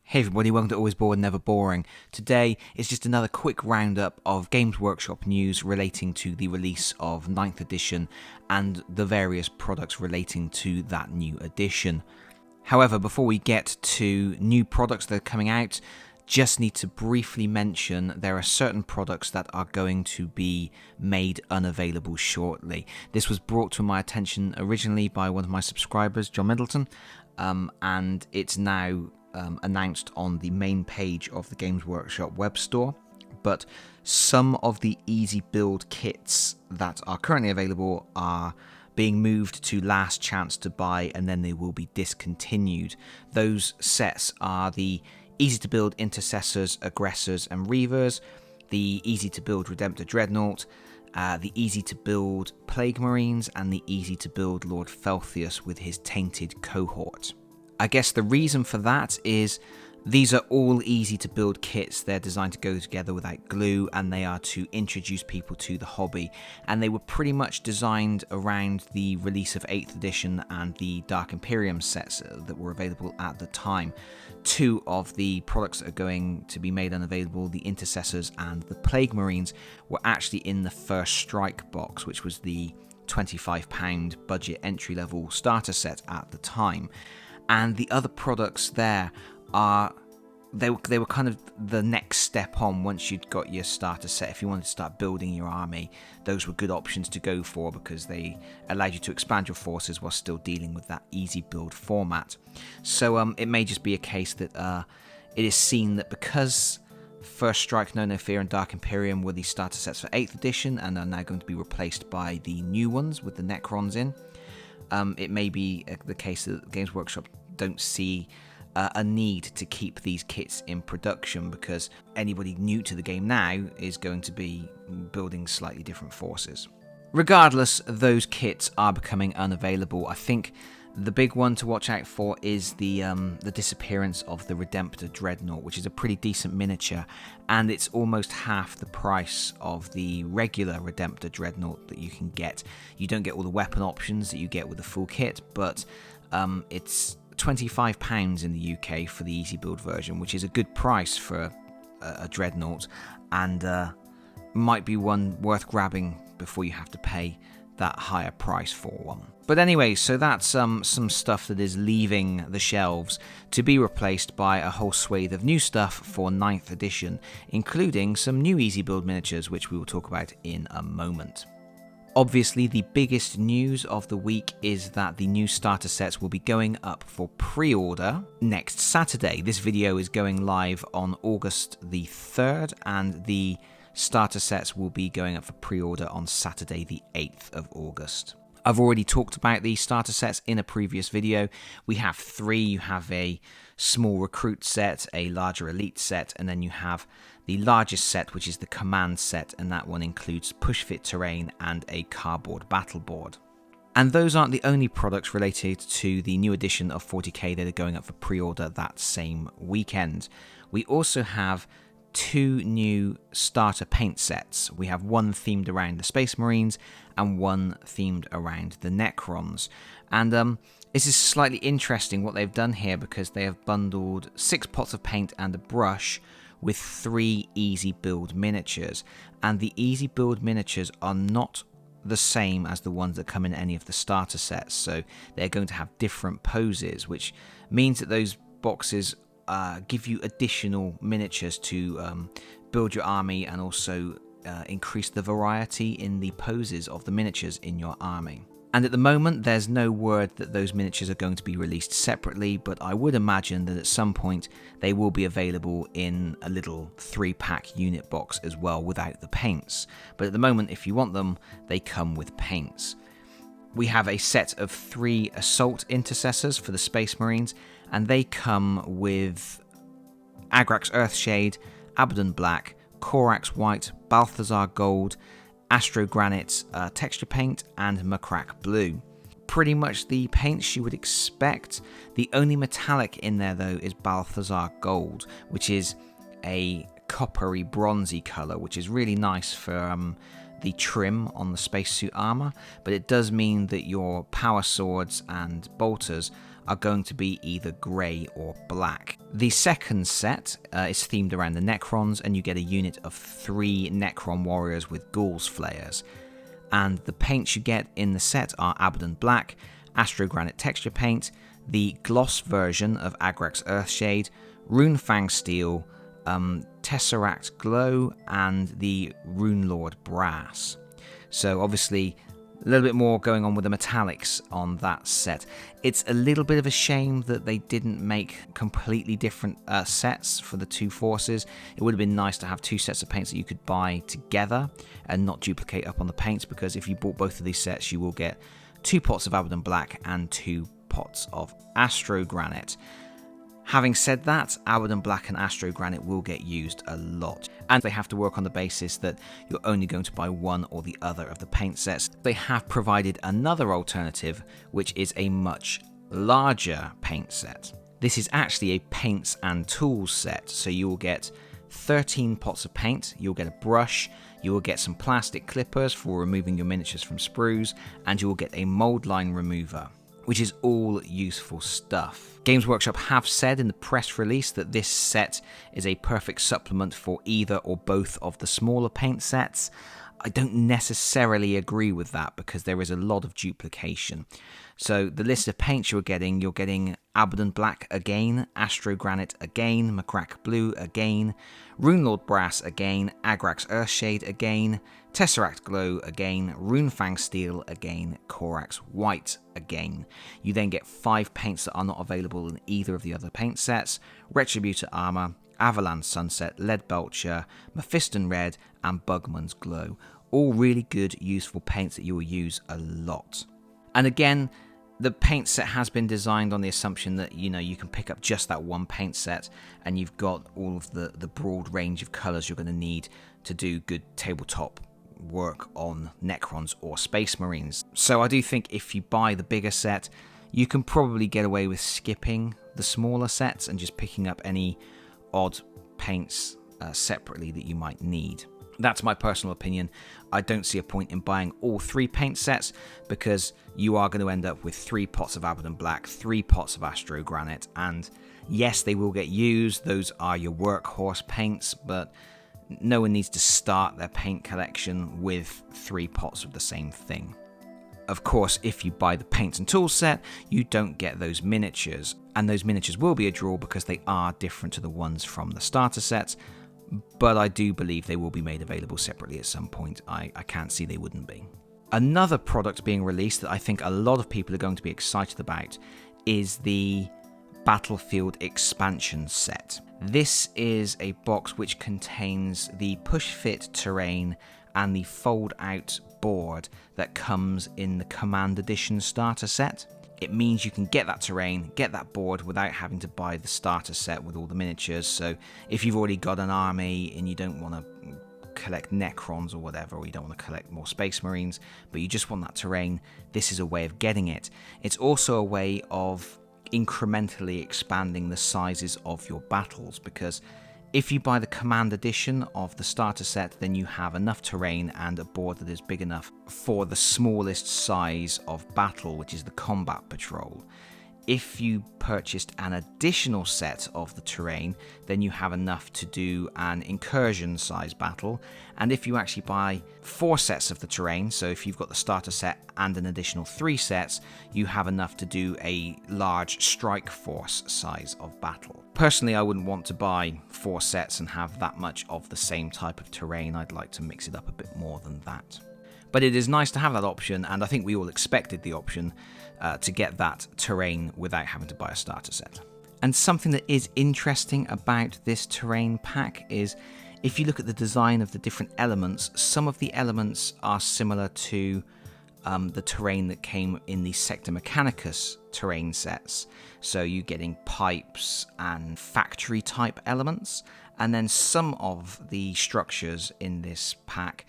Hey everybody, welcome to Always Bored, Never Boring. Today is just another quick roundup of Games Workshop news relating to the release of 9th edition and the various products relating to that new edition. However, before we get to new products that are coming out, just need to briefly mention there are certain products that are going to be made unavailable shortly. This was brought to my attention originally by one of my subscribers, John Middleton, and it's now announced on the main page of the Games Workshop web store, but some of the easy build kits that are currently available are being moved to last chance to buy, and then they will be discontinued. Those sets are the easy to build Intercessors, Aggressors and Reavers, the easy to build Redemptor Dreadnought, the easy to build Plague Marines, and the easy to build Lord Felthius with his Tainted Cohort. I guess the reason for that is these are all easy to build kits. They're designed to go together without glue, and they are to introduce people to the hobby. And they were pretty much designed around the release of 8th edition and the Dark Imperium sets that were available at the time. Two of the products that are going to be made unavailable, the Intercessors and the Plague Marines, were actually in the First Strike box, which was the £25 budget entry-level starter set at the time. And the other products there are, they were kind of the next step on once you'd got your starter set. If you wanted to start building your army, those were good options to go for because they allowed you to expand your forces while still dealing with that easy build format. So it may just be a case that it is seen that because First Strike, No Fear and Dark Imperium were the starter sets for 8th edition and are now going to be replaced by the new ones with the Necrons in, it may be the case that Games Workshop don't see a need to keep these kits in production because anybody new to the game now is going to be building slightly different forces. Regardless, those kits are becoming unavailable. I think the big one to watch out for is the disappearance of the Redemptor Dreadnought, which is a pretty decent miniature, and it's almost half the price of the regular Redemptor Dreadnought that you can get. You don't get all the weapon options that you get with the full kit, but it's £25 in the UK for the easy build version, which is a good price for a Dreadnought, and might be one worth grabbing before you have to pay that higher price for one. But anyway, so that's some stuff that is leaving the shelves to be replaced by a whole swathe of new stuff for 9th edition, including some new easy build miniatures, which we will talk about in a moment. Obviously, the biggest news of the week is that the new starter sets will be going up for pre-order next Saturday. This video is going live on August the 3rd, and the starter sets will be going up for pre-order on Saturday the 8th of August. I've already talked about these starter sets in a previous video. We have three. You have a small recruit set, a larger elite set, and then you have the largest set, which is the command set, and that one includes push-fit terrain and a cardboard battle board. And those aren't the only products related to the new edition of 40k that are going up for pre-order that same weekend. We also have two new starter paint sets. We have one themed around the Space Marines and one themed around the Necrons. And this is slightly interesting what they've done here because they have bundled 6 pots of paint and a brush with 3 easy build miniatures. And the easy build miniatures are not the same as the ones that come in any of the starter sets. So they're going to have different poses, which means that those boxes give you additional miniatures to build your army and also increase the variety in the poses of the miniatures in your army. And at the moment, there's no word that those miniatures are going to be released separately, but I would imagine that at some point they will be available in a little 3-pack unit box as well without the paints. But at the moment, if you want them, they come with paints. We have a set of 3 Assault Intercessors for the Space Marines, and they come with Agrax Earthshade, Abaddon Black, Corax White, Balthazar Gold, Astro Granite texture paint, and Macrack Blue. Pretty much the paints you would expect. The only metallic in there though is Balthazar Gold, which is a coppery bronzy colour, which is really nice for the trim on the spacesuit armour, but it does mean that your power swords and bolters are going to be either grey or black. The second set is themed around the Necrons, and you get a unit of 3 Necron warriors with Ghouls Flayers. And the paints you get in the set are Abaddon Black, Astro Granite Texture Paint, the gloss version of Agrax Earthshade, Runefang Steel, Tesseract Glow, and the Runelord Brass. So obviously a little bit more going on with the metallics on that set. It's a little bit of a shame that they didn't make completely different sets for the two forces. It would have been nice to have 2 sets of paints that you could buy together and not duplicate up on the paints, because if you bought both of these sets, you will get 2 pots of Abaddon Black and 2 pots of Astro Granite. Having said that, Abaddon Black and Astro Granite will get used a lot, and they have to work on the basis that you're only going to buy one or the other of the paint sets. They have provided another alternative, which is a much larger paint set. This is actually a paints and tools set, so you will get 13 pots of paint, you'll get a brush, you will get some plastic clippers for removing your miniatures from sprues, and you will get a mold line remover, which is all useful stuff. Games Workshop have said in the press release that this set is a perfect supplement for either or both of the smaller paint sets. I don't necessarily agree with that, because there is a lot of duplication. So the list of paints you're getting Abaddon Black again, Astro Granite again, Macrack Blue again, Runelord Brass again, Agrax Earthshade again, Tesseract Glow again, Runefang Steel again, Corax White again. You then get 5 paints that are not available in either of the other paint sets: Retributor Armor, Avalanche Sunset, Lead Belcher, Mephiston Red, and Bugman's Glow. All really good, useful paints that you will use a lot. And again, the paint set has been designed on the assumption that, you can pick up just that one paint set and you've got all of the broad range of colours you're going to need to do good tabletop work on Necrons or Space Marines. So I do think if you buy the bigger set, you can probably get away with skipping the smaller sets and just picking up any odd paints separately that you might need. That's my personal opinion. I don't see a point in buying all 3 paint sets, because you are going to end up with 3 pots of Abaddon Black, 3 pots of Astro Granite, and yes, they will get used. Those are your workhorse paints, but no one needs to start their paint collection with 3 pots of the same thing. Of course, if you buy the paints and tools set, you don't get those miniatures, and those miniatures will be a draw because they are different to the ones from the starter sets. But I do believe they will be made available separately at some point. I can't see they wouldn't be. Another product being released that I think a lot of people are going to be excited about is the Battlefield expansion set. This is a box which contains the push-fit terrain and the fold-out board that comes in the Command Edition starter set. It means you can get that terrain, get that board without having to buy the starter set with all the miniatures. So if you've already got an army and you don't want to collect Necrons or whatever, or you don't want to collect more Space Marines, but you just want that terrain, this is a way of getting it. It's also a way of incrementally expanding the sizes of your battles, because if you buy the Command Edition of the starter set, then you have enough terrain and a board that is big enough for the smallest size of battle, which is the Combat Patrol. If you purchased an additional set of the terrain, then you have enough to do an incursion size battle. And if you actually buy 4 sets of the terrain, so if you've got the starter set and an additional 3 sets, you have enough to do a large strike force size of battle. Personally, I wouldn't want to buy 4 sets and have that much of the same type of terrain. I'd like to mix it up a bit more than that. But it is nice to have that option, and I think we all expected the option to get that terrain without having to buy a starter set. And something that is interesting about this terrain pack is, if you look at the design of the different elements, some of the elements are similar to the terrain that came in the Sector Mechanicus terrain sets. So you're getting pipes and factory type elements, and then some of the structures in this pack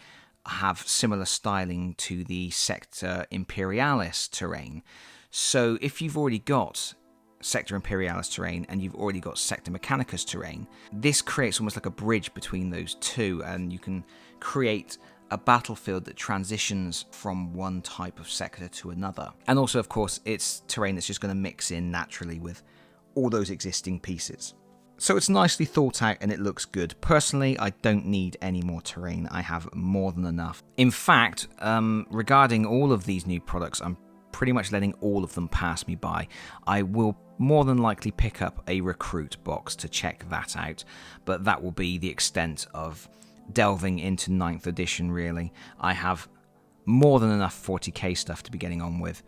have similar styling to the Sector Imperialis terrain. So if you've already got Sector Imperialis terrain and you've already got Sector Mechanicus terrain, this creates almost like a bridge between those two, and you can create a battlefield that transitions from one type of sector to another. And also, of course, it's terrain that's just going to mix in naturally with all those existing pieces. So it's nicely thought out and it looks good. Personally, I don't need any more terrain. I have more than enough. In fact, regarding all of these new products, I'm pretty much letting all of them pass me by. I will more than likely pick up a recruit box to check that out, but that will be the extent of delving into 9th edition, really. I have more than enough 40k stuff to be getting on with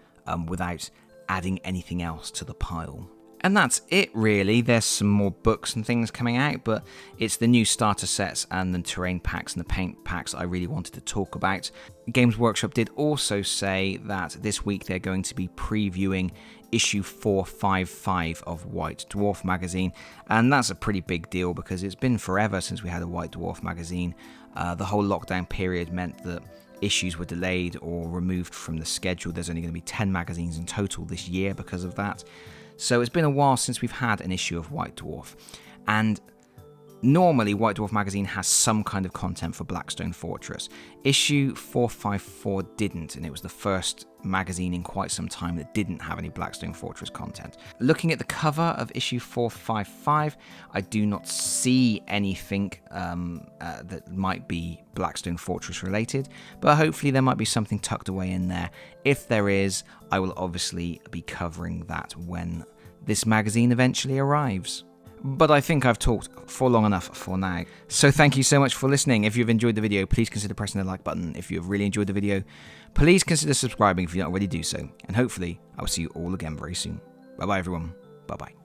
without adding anything else to the pile. And that's it, really. There's some more books and things coming out, but it's the new starter sets and the terrain packs and the paint packs I really wanted to talk about. Games Workshop did also say that this week they're going to be previewing issue 455 of White Dwarf magazine, and that's a pretty big deal because it's been forever since we had a White Dwarf magazine. The whole lockdown period meant that issues were delayed or removed from the schedule. There's only going to be 10 magazines in total this year because of that. So it's been a while since we've had an issue of White Dwarf, and normally White Dwarf magazine has some kind of content for Blackstone Fortress. Issue 454 didn't, and it was the first magazine in quite some time that didn't have any Blackstone Fortress content. Looking at the cover of issue 455, I do not see anything that might be Blackstone Fortress related, but hopefully there might be something tucked away in there. If there is, I will obviously be covering that when this magazine eventually arrives. But I think I've talked for long enough for now. So thank you so much for listening. If you've enjoyed the video, please consider pressing the like button. If you've really enjoyed the video, please consider subscribing if you don't already do so. And hopefully, I will see you all again very soon. Bye bye everyone. Bye bye.